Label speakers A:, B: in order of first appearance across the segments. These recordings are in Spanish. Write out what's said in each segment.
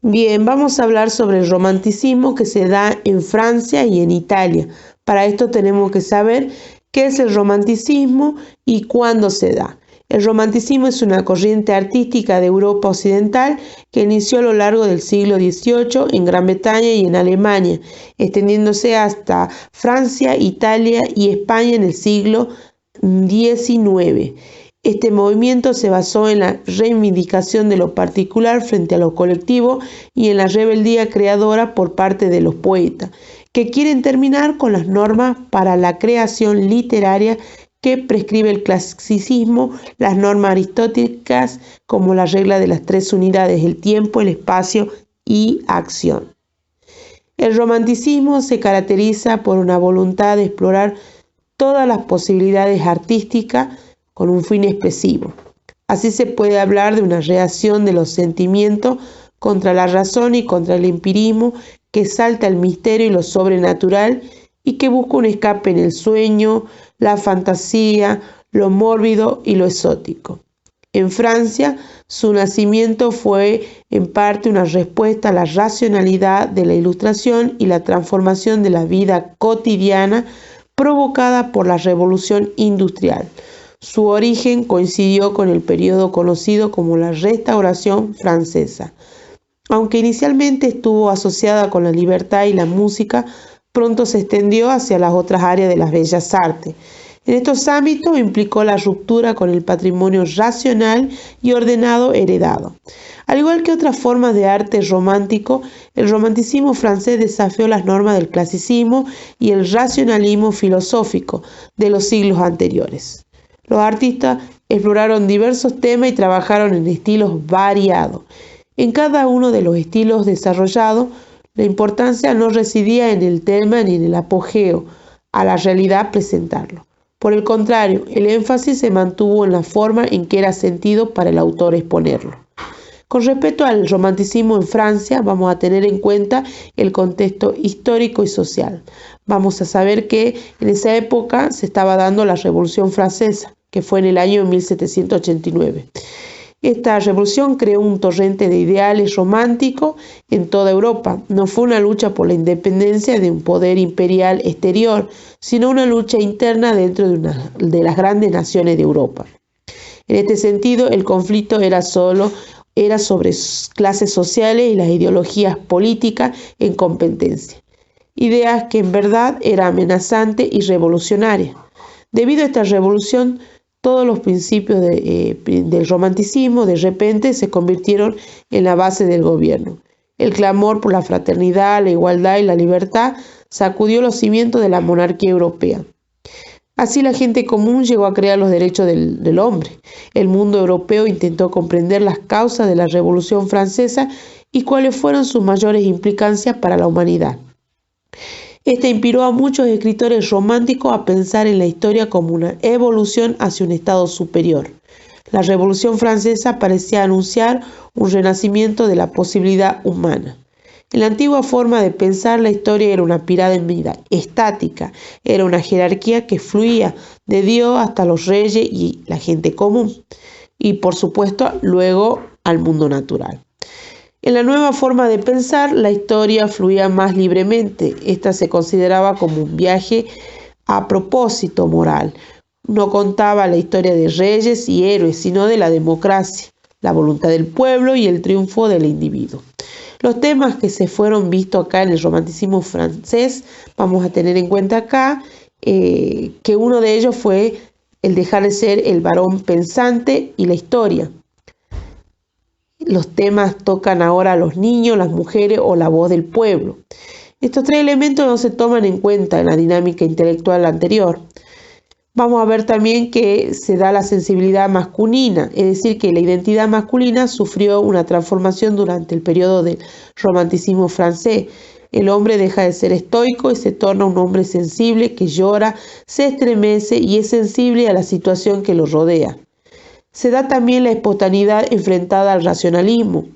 A: Bien, vamos a hablar sobre el romanticismo que se da en Francia y en Italia. Para esto tenemos que saber qué es el romanticismo y cuándo se da. El romanticismo es una corriente artística de Europa Occidental que inició a lo largo del siglo XVIII en Gran Bretaña y en Alemania, extendiéndose hasta Francia, Italia y España en el siglo XIX. Este movimiento se basó en la reivindicación de lo particular frente a lo colectivo y en la rebeldía creadora por parte de los poetas, que quieren terminar con las normas para la creación literaria que prescribe el clasicismo, las normas aristotélicas como la regla de las tres unidades, el tiempo, el espacio y acción. El romanticismo se caracteriza por una voluntad de explorar todas las posibilidades artísticas con un fin expresivo. Así se puede hablar de una reacción de los sentimientos contra la razón y contra el empirismo que salta el misterio y lo sobrenatural y que busca un escape en el sueño, la fantasía, lo mórbido y lo exótico. En Francia, su nacimiento fue en parte una respuesta a la racionalidad de la Ilustración y la transformación de la vida cotidiana provocada por la Revolución Industrial. Su origen coincidió con el periodo conocido como la Restauración Francesa. Aunque inicialmente estuvo asociada con la libertad y la música, pronto se extendió hacia las otras áreas de las bellas artes. En estos ámbitos implicó la ruptura con el patrimonio racional y ordenado heredado. Al igual que otras formas de arte romántico, el romanticismo francés desafió las normas del clasicismo y el racionalismo filosófico de los siglos anteriores. Los artistas exploraron diversos temas y trabajaron en estilos variados. En cada uno de los estilos desarrollados, la importancia no residía en el tema ni en el apogeo a la realidad presentarlo. Por el contrario, el énfasis se mantuvo en la forma en que era sentido para el autor exponerlo. Con respecto al romanticismo en Francia, vamos a tener en cuenta el contexto histórico y social. Vamos a saber que en esa época se estaba dando la Revolución Francesa, que fue en el año 1789. Esta revolución creó un torrente de ideales románticos en toda Europa. No fue una lucha por la independencia de un poder imperial exterior, sino una lucha interna dentro de las grandes naciones de Europa. En este sentido, el conflicto era sobre clases sociales y las ideologías políticas en competencia. Ideas que en verdad eran amenazantes y revolucionarias. Debido a esta revolución, todos los principios del romanticismo de repente se convirtieron en la base del gobierno. El clamor por la fraternidad, la igualdad y la libertad sacudió los cimientos de la monarquía europea. Así la gente común llegó a crear los derechos del hombre. El mundo europeo intentó comprender las causas de la Revolución Francesa y cuáles fueron sus mayores implicancias para la humanidad. Este inspiró a muchos escritores románticos a pensar en la historia como una evolución hacia un estado superior. La Revolución Francesa parecía anunciar un renacimiento de la posibilidad humana. En la antigua forma de pensar, la historia era una pirámide estática, era una jerarquía que fluía de Dios hasta los reyes y la gente común, y por supuesto luego al mundo natural. En la nueva forma de pensar, la historia fluía más libremente. Esta se consideraba como un viaje a propósito moral. No contaba la historia de reyes y héroes, sino de la democracia, la voluntad del pueblo y el triunfo del individuo. Los temas que se fueron vistos acá en el romanticismo francés, vamos a tener en cuenta acá que uno de ellos fue el dejar de ser el varón pensante y la historia. Los temas tocan ahora a los niños, las mujeres o la voz del pueblo. Estos tres elementos no se toman en cuenta en la dinámica intelectual anterior. Vamos a ver también que se da la sensibilidad masculina, es decir, que la identidad masculina sufrió una transformación durante el periodo del romanticismo francés. El hombre deja de ser estoico y se torna un hombre sensible que llora, se estremece y es sensible a la situación que lo rodea. Se da también la espontaneidad enfrentada al racionalismo.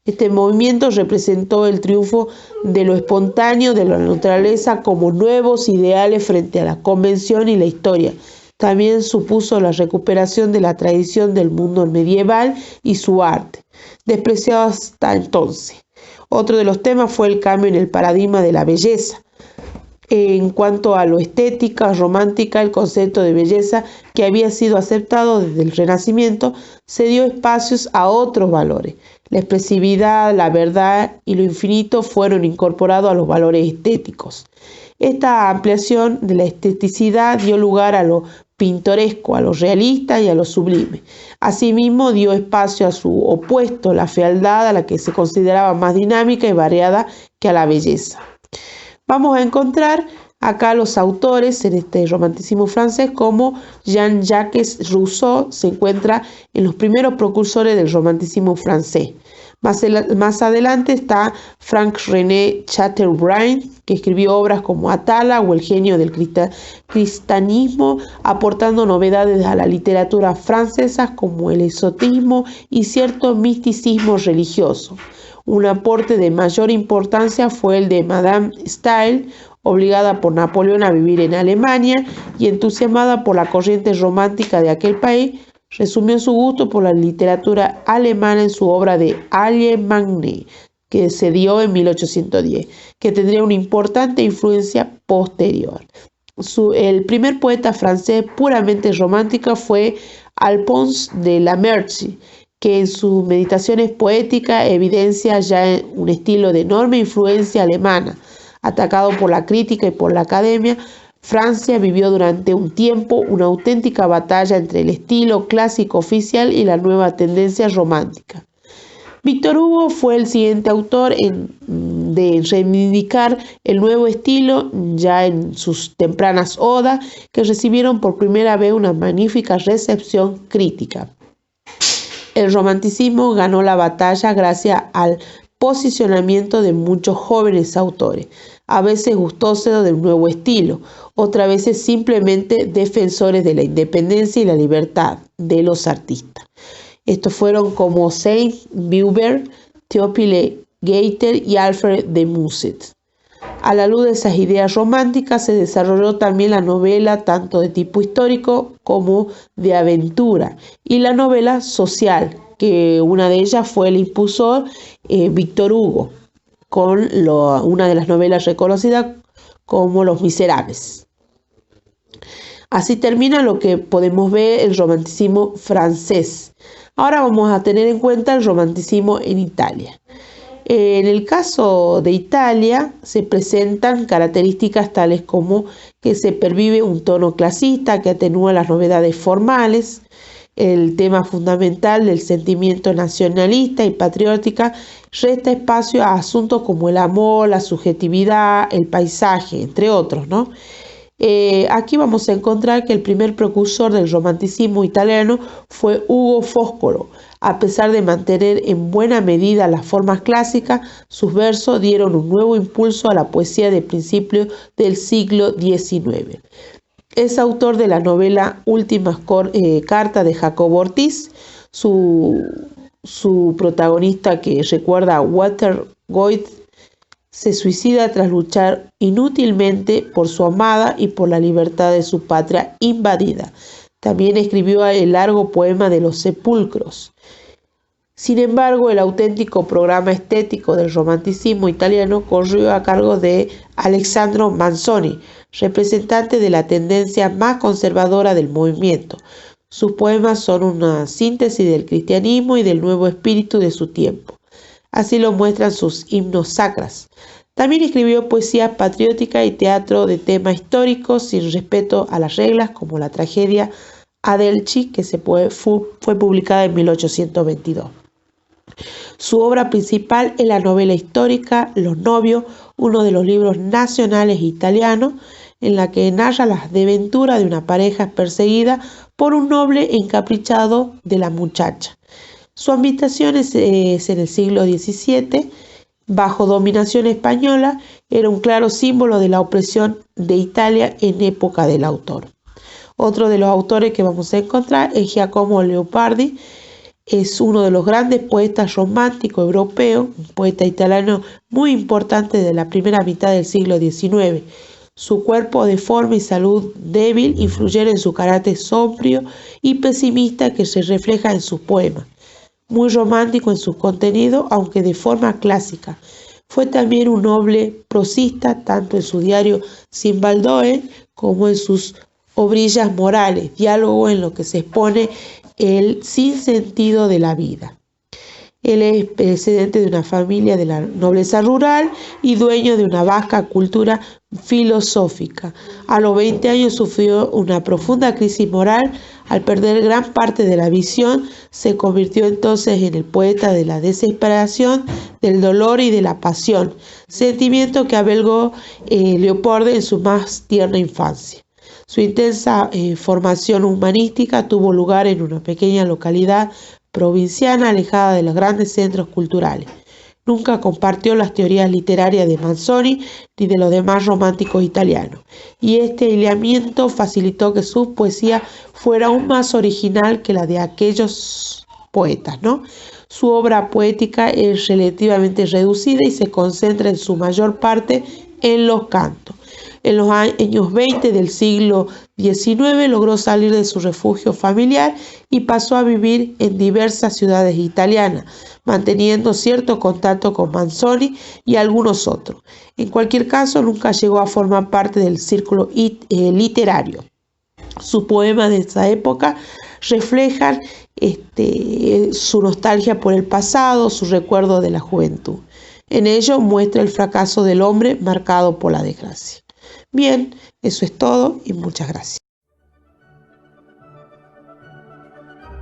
A: Este movimiento representó el triunfo de lo espontáneo de la naturaleza como nuevos ideales frente a la convención y la historia. También supuso la recuperación de la tradición del mundo medieval y su arte, despreciado hasta entonces. Otro de los temas fue el cambio en el paradigma de la belleza. En cuanto a lo estética, romántica, el concepto de belleza que había sido aceptado desde el Renacimiento se dio espacios a otros valores. La expresividad, la verdad y lo infinito fueron incorporados a los valores estéticos. Esta ampliación de la esteticidad dio lugar a lo pintoresco, a lo realista y a lo sublime. Asimismo, dio espacio a su opuesto, la fealdad, a la que se consideraba más dinámica y variada que a la belleza. Vamos a encontrar acá los autores en este romanticismo francés como Jean-Jacques Rousseau se encuentra en los primeros precursores del romanticismo francés. Más adelante está Frank René Chateaubriand, que escribió obras como Atala o El genio del cristianismo, aportando novedades a la literatura francesa como el esotismo y cierto misticismo religioso. Un aporte de mayor importancia fue el de Madame Staël, obligada por Napoleón a vivir en Alemania y entusiasmada por la corriente romántica de aquel país, resumió su gusto por la literatura alemana en su obra de Allemagne, que se dio en 1810, que tendría una importante influencia posterior. El primer poeta francés puramente romántico fue Alphonse de Lamartine, que en sus meditaciones poéticas evidencia ya un estilo de enorme influencia alemana. Atacado por la crítica y por la academia, Francia vivió durante un tiempo una auténtica batalla entre el estilo clásico oficial y la nueva tendencia romántica. Víctor Hugo fue el siguiente autor de reivindicar el nuevo estilo ya en sus tempranas odas, que recibieron por primera vez una magnífica recepción crítica. El romanticismo ganó la batalla gracias al posicionamiento de muchos jóvenes autores, a veces gustosos del nuevo estilo, otras veces simplemente defensores de la independencia y la libertad de los artistas. Estos fueron como Saint-Beuve, Théophile Gautier y Alfred de Musset. A la luz de esas ideas románticas se desarrolló también la novela tanto de tipo histórico como de aventura y la novela social, que una de ellas fue el impulsor Víctor Hugo, con una de las novelas reconocidas como Los Miserables. Así termina lo que podemos ver el romanticismo francés. Ahora vamos a tener en cuenta el romanticismo en Italia. En el caso de Italia se presentan características tales como que se pervive un tono clasista que atenúa las novedades formales, el tema fundamental del sentimiento nacionalista y patriótica resta espacio a asuntos como el amor, la subjetividad, el paisaje, entre otros, ¿no? Aquí vamos a encontrar que el primer precursor del romanticismo italiano fue Ugo Foscolo. A pesar de mantener en buena medida las formas clásicas, sus versos dieron un nuevo impulso a la poesía de principios del siglo XIX. Es autor de la novela Últimas cartas de Jacobo Ortiz. Su protagonista, que recuerda a Walter Goethe, se suicida tras luchar inútilmente por su amada y por la libertad de su patria invadida. También escribió el largo poema de los sepulcros. Sin embargo, el auténtico programa estético del romanticismo italiano corrió a cargo de Alessandro Manzoni, representante de la tendencia más conservadora del movimiento. Sus poemas son una síntesis del cristianismo y del nuevo espíritu de su tiempo. Así lo muestran sus himnos sacras. También escribió poesía patriótica y teatro de tema histórico sin respeto a las reglas, como la tragedia Adelchi, que fue publicada en 1822. Su obra principal es la novela histórica Los novios, uno de los libros nacionales italianos, en la que narra las desventuras de una pareja perseguida por un noble encaprichado de la muchacha. Su ambientación es en el siglo XVII, bajo dominación española, era un claro símbolo de la opresión de Italia en época del autor. Otro de los autores que vamos a encontrar es Giacomo Leopardi. Es uno de los grandes poetas románticos europeos, un poeta italiano muy importante de la primera mitad del siglo XIX. Su cuerpo deforme y salud débil influyeron en su carácter sombrío y pesimista que se refleja en sus poemas. muy romántico en sus contenidos, aunque de forma clásica. Fue también un noble prosista, tanto en su diario Sin Baldoe como en sus obrillas morales, diálogo en lo que se expone el sinsentido de la vida. Él es precedente de una familia de la nobleza rural y dueño de una vasta cultura filosófica. A los 20 años sufrió una profunda crisis moral. Al perder gran parte de la visión, se convirtió entonces en el poeta de la desesperación, del dolor y de la pasión, sentimiento que albergó Leopoldo en su más tierna infancia. Su intensa formación humanística tuvo lugar en una pequeña localidad provinciana alejada de los grandes centros culturales. Nunca compartió las teorías literarias de Manzoni ni de los demás románticos italianos, y este aislamiento facilitó que su poesía fuera aún más original que la de aquellos poetas, ¿no? Su obra poética es relativamente reducida y se concentra en su mayor parte en los cantos. En los años 20 del siglo XIX logró salir de su refugio familiar y pasó a vivir en diversas ciudades italianas, manteniendo cierto contacto con Manzoni y algunos otros. En cualquier caso, nunca llegó a formar parte del círculo literario. Sus poemas de esa época reflejan su nostalgia por el pasado, su recuerdo de la juventud. En ello muestra el fracaso del hombre marcado por la desgracia. Bien, eso es todo y muchas gracias.